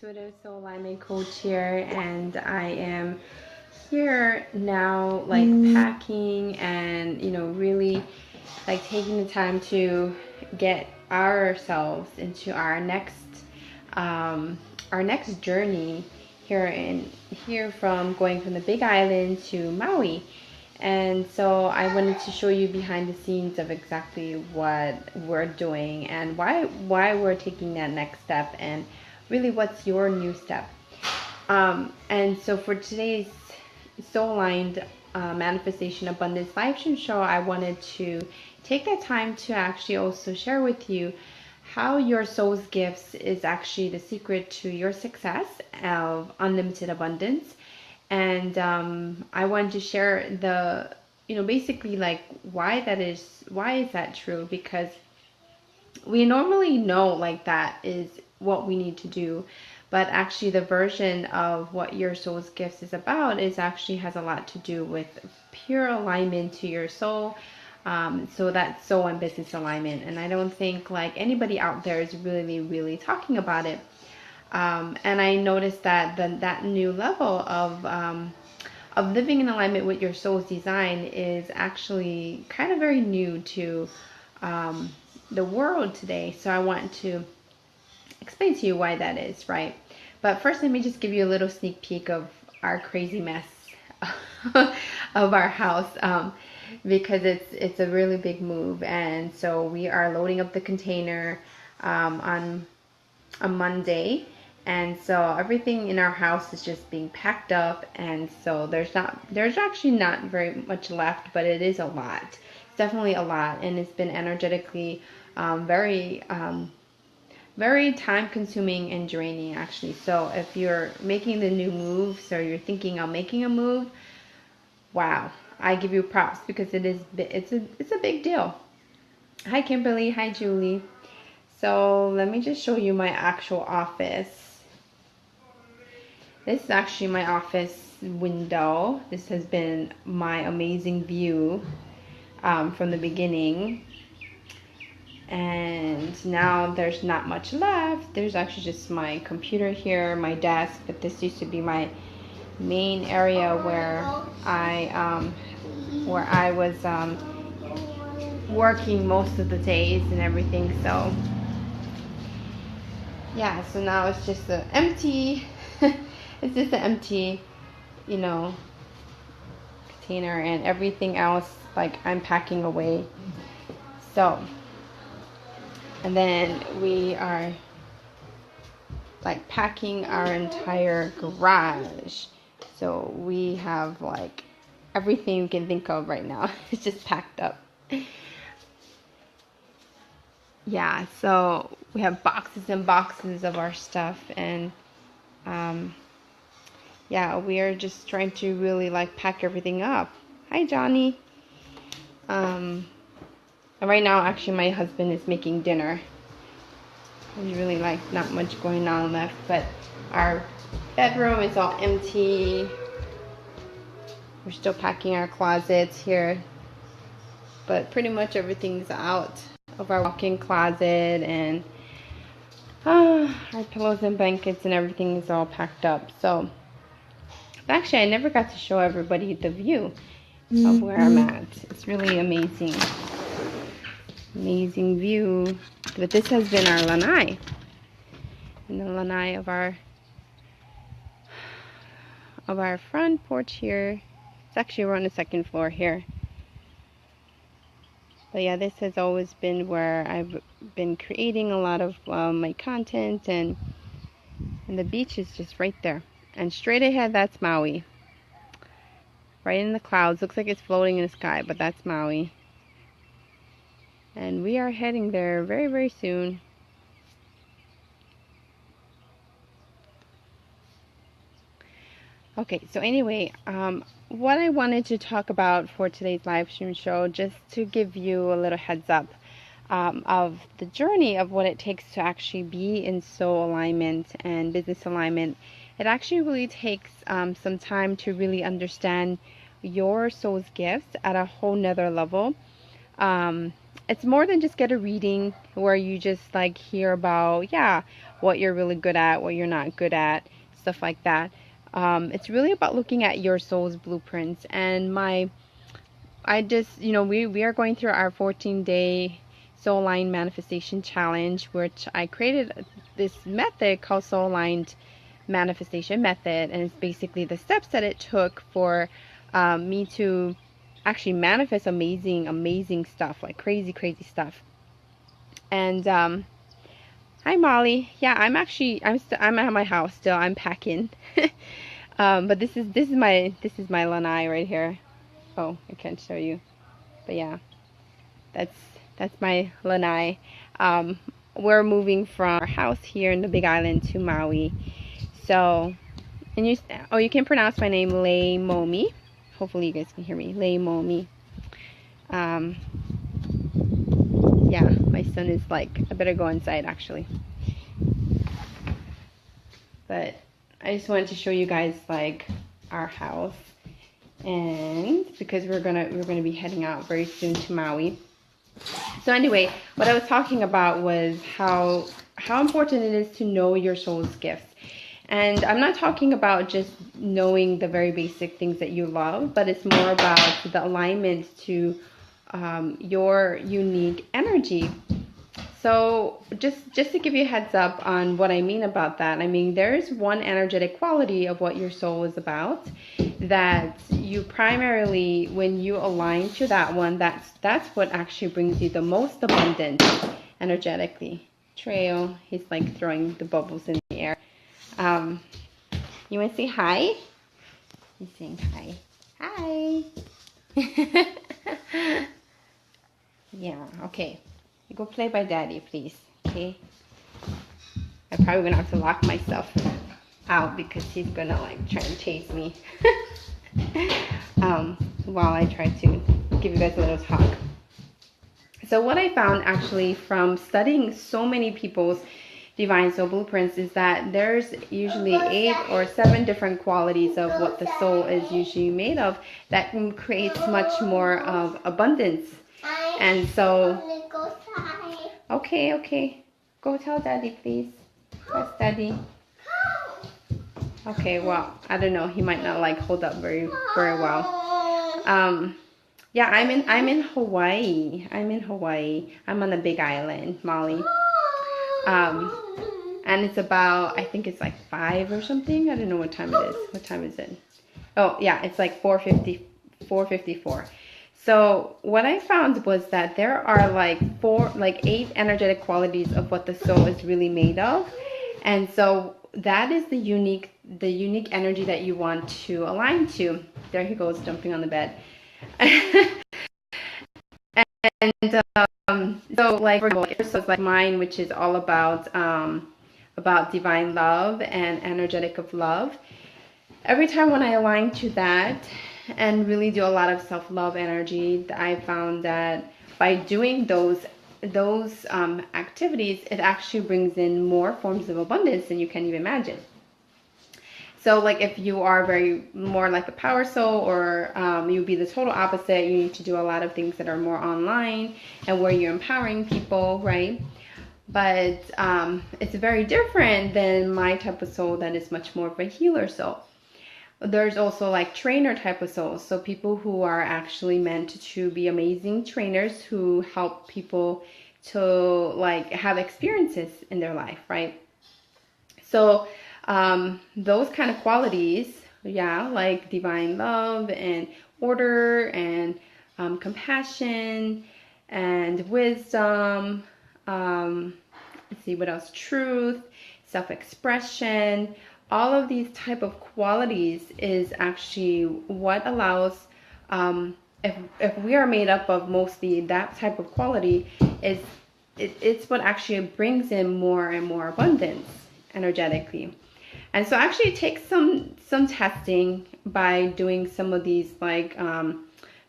intuitive soul alignment coach here, and I am here now, like packing and really like taking the time to get ourselves into our next journey here from going from the Big Island to Maui. And so I wanted to show you behind the scenes of exactly what we're doing and why we're taking that next step, and really what's your new step. And so for today's Soul Aligned Manifestation Abundance live stream show, I wanted to take that time to actually also share with you how your soul's gifts is actually the secret to your success of unlimited abundance. And I wanted to share the, basically like why is that true? Because we normally know like that is what we need to do, but actually the version of what your soul's gifts is about is actually has a lot to do with pure alignment to your soul. So that's soul and business alignment. And I don't think like anybody out there is really talking about it. And I noticed that that new level of living in alignment with your soul's design is actually kind of very new to the world today. So I want to explain to you why that is, right? But first, let me just give you a little sneak peek of our crazy mess of our house, because it's a really big move. And so we are loading up the container on a Monday. And so everything in our house is just being packed up, and so there's actually not very much left, but it is a lot. It's definitely a lot, and it's been energetically very time consuming and draining actually. So if you're making the new moves or you're thinking of making a move, wow, I give you props, because it's a big deal. Hi Kimberly, hi Julie. So let me just show you my actual office. This is actually my office window. This has been my amazing view from the beginning. And now there's not much left. There's actually just my computer here, my desk, but this used to be my main area where I was working most of the days and everything. So yeah, so now it's just an empty it's just an empty, container, and everything else like I'm packing away. So, and then we are like packing our entire garage. So we have like everything you can think of right now. It's just packed up. Yeah, so we have boxes and boxes of our stuff, and yeah, we are just trying to really like pack everything up. Hi Johnny. Right now actually my husband is making dinner. There's really like not much going on left, but our bedroom is all empty. We're still packing our closets here, but pretty much everything's out of our walk-in closet, and our pillows and blankets and everything is all packed up. So actually I never got to show everybody the view of where I'm at. It's really amazing view. But this has been our lanai, and the lanai of our front porch here. It's actually we're on the second floor here. But yeah, this has always been where I've been creating a lot of my content, and the beach is just right there. And straight ahead, that's Maui. Right in the clouds. Looks like it's floating in the sky, but that's Maui. And we are heading there very soon. Okay, so anyway, what I wanted to talk about for today's live stream show, just to give you a little heads up of the journey of what it takes to actually be in soul alignment and business alignment. It actually really takes some time to really understand your soul's gifts at a whole nother level. it's more than just get a reading where you just like hear about, yeah, what you're really good at, what you're not good at, stuff like that. It's really about looking at your soul's blueprints. And I just, we are going through our 14-day soul aligned manifestation challenge, which I created this method called soul aligned manifestation method. And it's basically the steps that it took for me to actually manifest amazing stuff, like crazy stuff. And hi Molly. Yeah, I'm at my house still. I'm packing. But this is my lanai right here. Oh, I can't show you. But yeah, that's my lanai. We're moving from our house here in the Big Island to Maui. So, and you can pronounce my name Leimomi. Hopefully you guys can hear me. Leimomi. Yeah, my son is like, I better go inside actually. But I just wanted to show you guys like our house, and because we're gonna be heading out very soon to Maui. So anyway, what I was talking about was how important it is to know your soul's gifts. And I'm not talking about just knowing the very basic things that you love, but it's more about the alignment to your unique energy. So just to give you a heads up on what I mean about that, I mean, there's one energetic quality of what your soul is about that you primarily, when you align to that one, that's what actually brings you the most abundance energetically. Trail, he's like throwing the bubbles in the air. You want to say hi? He's saying hi. Hi. Yeah, okay. You go play by daddy, please. Okay? I'm probably gonna have to lock myself out because he's gonna like try and chase me while I try to give you guys a little talk. So what I found actually from studying so many people's divine soul blueprints is that there's usually 8 or 7 different qualities of what the soul is usually made of that creates much more of abundance. And so, okay, go tell daddy, please. Yes, daddy. Okay, well, I don't know, he might not like hold up very well. Yeah, I'm in Hawaii. I'm on the Big Island, Maui. And it's about, I think it's like 5 or something. I don't know what time it is. What time is it? Oh, yeah, it's like 4:54. So what I found was that there are like 8 energetic qualities of what the soul is really made of. And so that is the unique energy that you want to align to. There he goes, jumping on the bed. And so like, for example, so it's like mine, which is all about divine love and energetic of love. Every time when I align to that and really do a lot of self-love energy, I found that by doing those activities, it actually brings in more forms of abundance than you can even imagine. So like if you are very more like a power soul, or you'll be the total opposite, you need to do a lot of things that are more online and where you're empowering people, right? But it's very different than my type of soul that is much more of a healer soul. There's also like trainer type of souls, so people who are actually meant to be amazing trainers who help people to like have experiences in their life, right? So those kind of qualities, yeah, like divine love and order and compassion and wisdom, let's see what else, truth, self-expression, all of these type of qualities is actually what allows, if we are made up of mostly that type of quality, it's what actually brings in more and more abundance energetically. And so actually it takes some testing by doing some of these like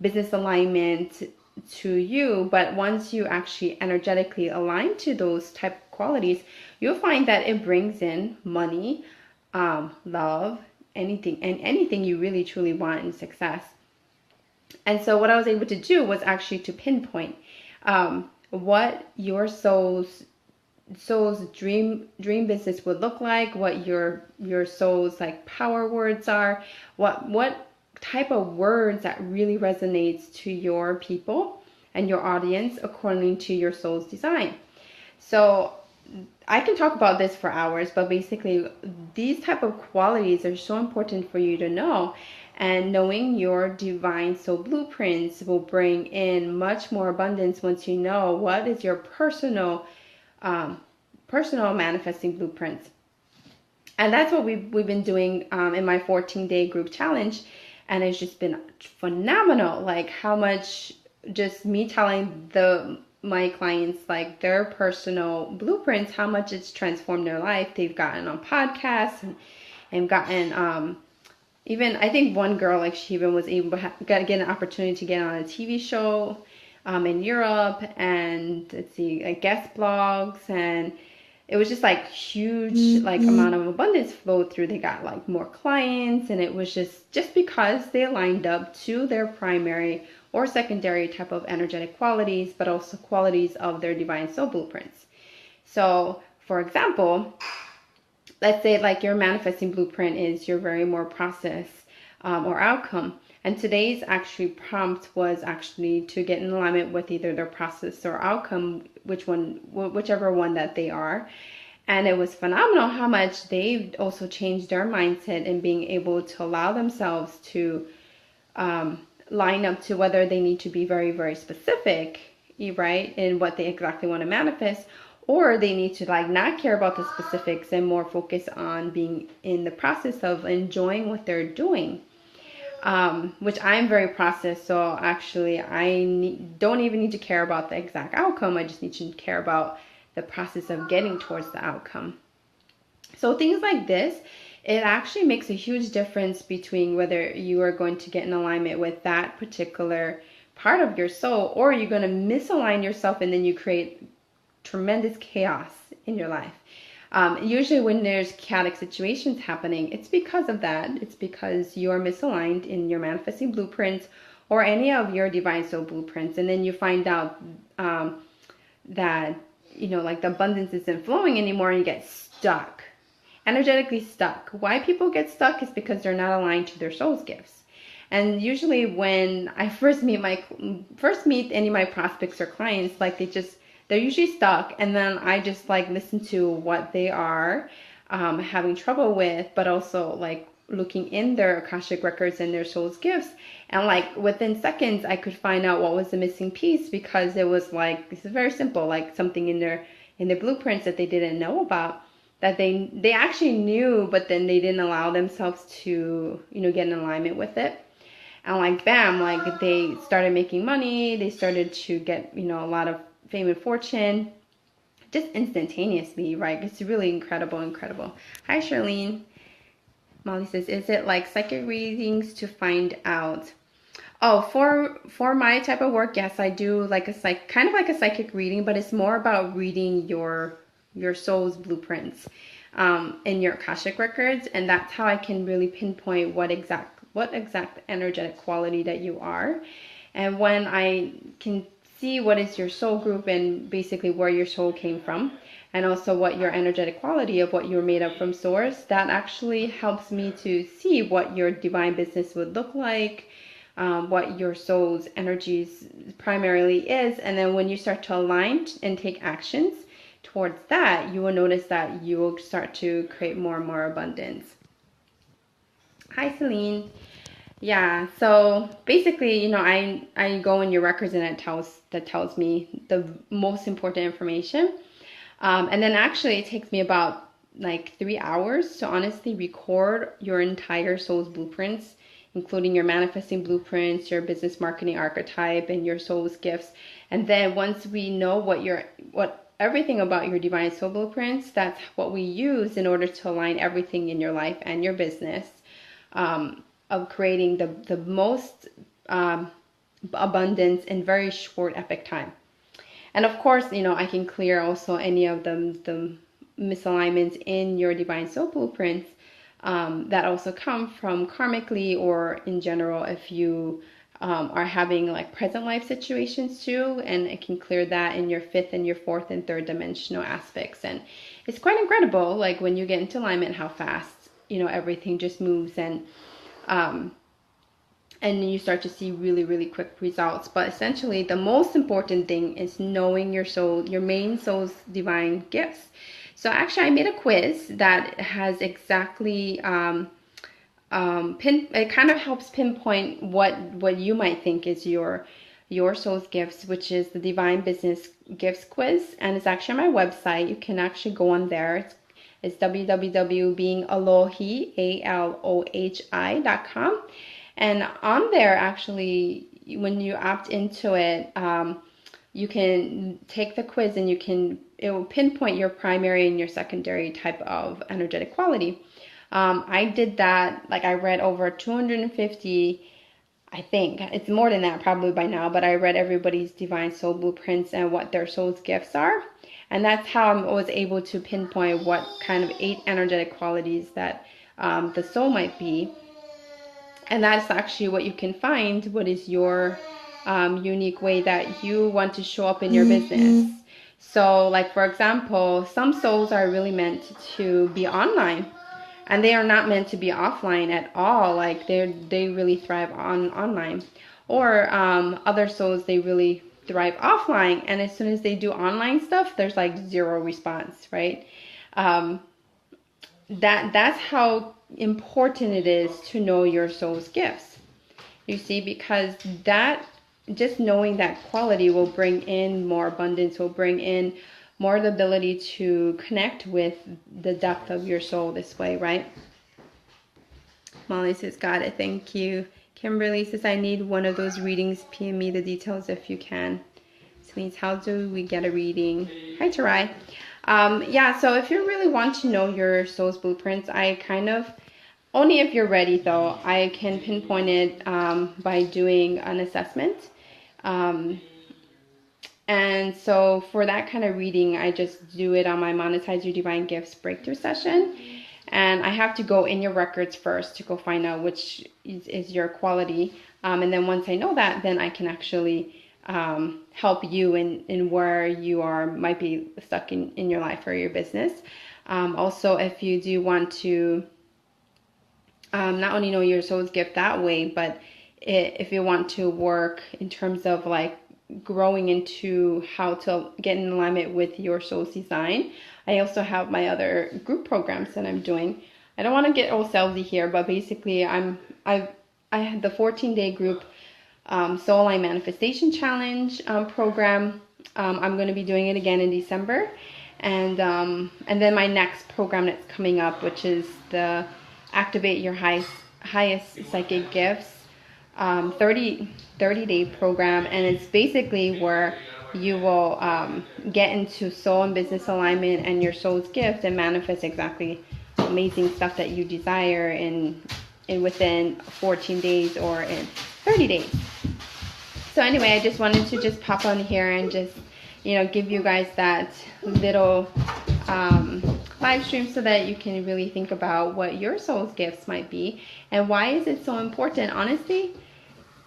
business alignment to you, but once you actually energetically align to those type of qualities, you'll find that it brings in money, love, anything you really truly want in success. And so what I was able to do was actually to pinpoint what your soul's dream business would look like, what your soul's like power words are, what type of words that really resonates to your people and your audience according to your soul's design. So I can talk about this for hours, but basically these type of qualities are so important for you to know. And knowing your divine soul blueprints will bring in much more abundance once you know what is your personal manifesting blueprints. And that's what we've been doing in my 14-day group challenge. And it's just been phenomenal. Like how much just me telling my clients like their personal blueprints, how much it's transformed their life. They've gotten on podcasts and gotten even I think one girl, like she even was able to get an opportunity to get on a TV show in Europe, and let's see, like guest blogs, and it was just like huge like amount of abundance flowed through. They got like more clients, and it was just because they lined up to their primary or secondary type of energetic qualities, but also qualities of their divine soul blueprints. So for example, let's say like your manifesting blueprint is your very more process or outcome. And today's actually prompt was actually to get in alignment with either their process or outcome, whichever one that they are. And it was phenomenal how much they've also changed their mindset and being able to allow themselves to line up to whether they need to be very, very specific, right, in what they exactly want to manifest, or they need to like not care about the specifics and more focus on being in the process of enjoying what they're doing. Which I'm very process, so actually don't even need to care about the exact outcome. I just need to care about the process of getting towards the outcome. So things like this, it actually makes a huge difference between whether you are going to get in alignment with that particular part of your soul, or you're going to misalign yourself and then you create tremendous chaos in your life. Usually when there's chaotic situations happening, it's because of that. It's because you are misaligned in your manifesting blueprints or any of your divine soul blueprints. And then you find out that, like the abundance isn't flowing anymore and you get stuck, energetically stuck. Why people get stuck is because they're not aligned to their soul's gifts. And usually when I first meet any of my prospects or clients, like they're usually stuck, and then I just like listen to what they are having trouble with, but also like looking in their Akashic records and their soul's gifts, and like within seconds I could find out what was the missing piece, because it was like, this is very simple, like something in their blueprints that they didn't know about, that they actually knew, but then they didn't allow themselves to get in alignment with it. And like bam, like they started making money, they started to get a lot of fame and fortune just instantaneously, right? It's really incredible. Hi Charlene. Molly says, is it like psychic readings to find out? Oh, for my type of work, yes, I do like kind of like a psychic reading, but it's more about reading your soul's blueprints in your Akashic records, and that's how I can really pinpoint what exact energetic quality that you are. And when I can see what is your soul group and basically where your soul came from, and also what your energetic quality of what you're made of from source, that actually helps me to see what your divine business would look like, what your soul's energies primarily is. And then when you start to align and take actions towards that, you will notice that you will start to create more and more abundance. Hi Celine. Yeah, so basically, I go in your records and that tells me the most important information. And then actually it takes me about like 3 hours to honestly record your entire soul's blueprints, including your manifesting blueprints, your business marketing archetype, and your soul's gifts. And then once we know what everything about your divine soul blueprints, that's what we use in order to align everything in your life and your business. Of creating the most abundance in very short epic time. And of course, I can clear also any of the misalignments in your divine soul blueprints that also come from karmically or in general if you are having like present life situations too, and it can clear that in your fifth and your fourth and third dimensional aspects. And it's quite incredible, like when you get into alignment, how fast, you know, everything just moves, and you start to see really, really quick results. But essentially, the most important thing is knowing your soul, your main soul's divine gifts. So actually, I made a quiz that has exactly it kind of helps pinpoint what you might think is your soul's gifts, which is the Divine Business Gifts Quiz, and it's actually on my website. You can actually go on there. It's www.beingalohi.com. And on there, actually, when you opt into it, you can take the quiz and it will pinpoint your primary and your secondary type of energetic quality. I did that, like I read over 250, I think. It's more than that probably by now, but I read everybody's divine soul blueprints and what their soul's gifts are. And that's how I was able to pinpoint what kind of 8 energetic qualities that the soul might be. And that's actually what you can find, what is your unique way that you want to show up in your business. So like, for example, some souls are really meant to be online, and they are not meant to be offline at all. Like they really thrive online. Or other souls, they really thrive offline, and as soon as they do online stuff, there's like zero response, right? That's how important it is to know your soul's gifts. You see, because that, just knowing that quality will bring in more abundance, will bring in more the ability to connect with the depth of your soul this way, right? Molly says, got it, thank you. Kimberly says, I need one of those readings. PM me the details if you can. Celine, how do we get a reading? Hi, Tarai. Yeah, so if you really want to know your soul's blueprints, I kind of, only if you're ready though, I can pinpoint it by doing an assessment. And so for that kind of reading, I just do it on my Monetize Your Divine Gifts breakthrough session. And I have to go in your records first to go find out which is your quality. And then once I know that, then I can actually help you in where you might be stuck in your life or your business. Also, if you do want to not only know your soul's gift that way, but if you want to work in terms of like growing into how to get in alignment with your soul's design, I also have my other group programs that I'm doing. I don't want to get all salesy here, but basically I had the 14-day group Soul Line Manifestation Challenge program. I'm going to be doing it again in December, and then my next program that's coming up, which is the Activate Your Highest Psychic Gifts 30-day program, and it's basically where you will get into soul and business alignment and your soul's gift and manifest exactly amazing stuff that you desire in within 14 days or in 30 days. So anyway, I just wanted to just pop on here and just, you know, give you guys that little live stream so that you can really think about what your soul's gifts might be and why is it so important. Honestly,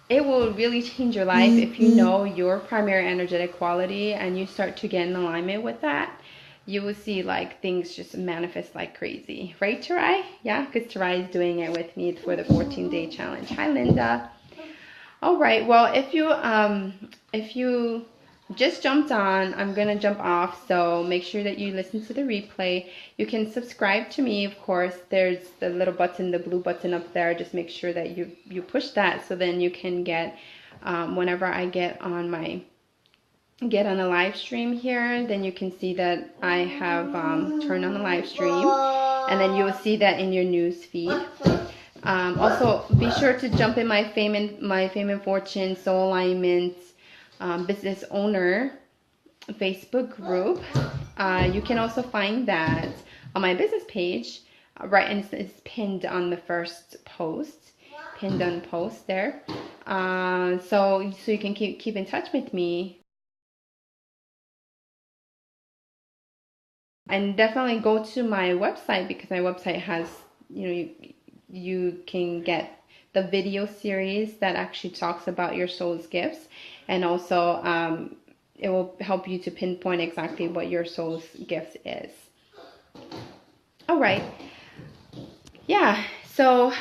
it will really change your life if you know your primary energetic quality and you start to get in alignment with that. You will see like things just manifest like crazy. Right, Tarai? Yeah, because Tarai is doing it with me for the 14-day challenge. Hi, Linda. All right. Well, if you just jumped on, I'm going to jump off. So make sure that you listen to the replay. You can subscribe to me, of course. There's the little button, the blue button up there. Just make sure that you push that so then you can get, whenever I get on a live stream here, then you can see that I have turned on the live stream. And then you will see that in your news feed. Also, be sure to jump in my Fame and Fortune Soul Alignment Business Owner Facebook group. You can also find that on my business page, right, and it's pinned on the first post, pinned on post there. So you can keep in touch with me. And definitely go to my website because my website has, you can get the video series that actually talks about your soul's gifts, and also it will help you to pinpoint exactly what your soul's gift is. All right. Yeah, so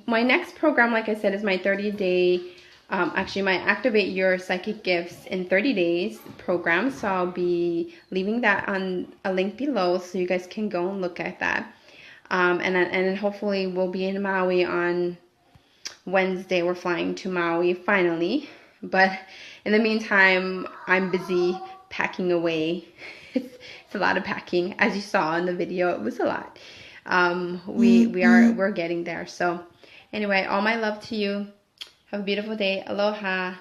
my next program, like I said, is my 30-day, actually my Activate Your Psychic Gifts in 30 Days program. So I'll be leaving that on a link below so you guys can go and look at that. And hopefully we'll be in Maui on Wednesday. We're flying to Maui finally. But in the meantime, I'm busy packing away. It's a lot of packing. As you saw in the video, it was a lot. We're getting there. So anyway, all my love to you. Have a beautiful day. Aloha.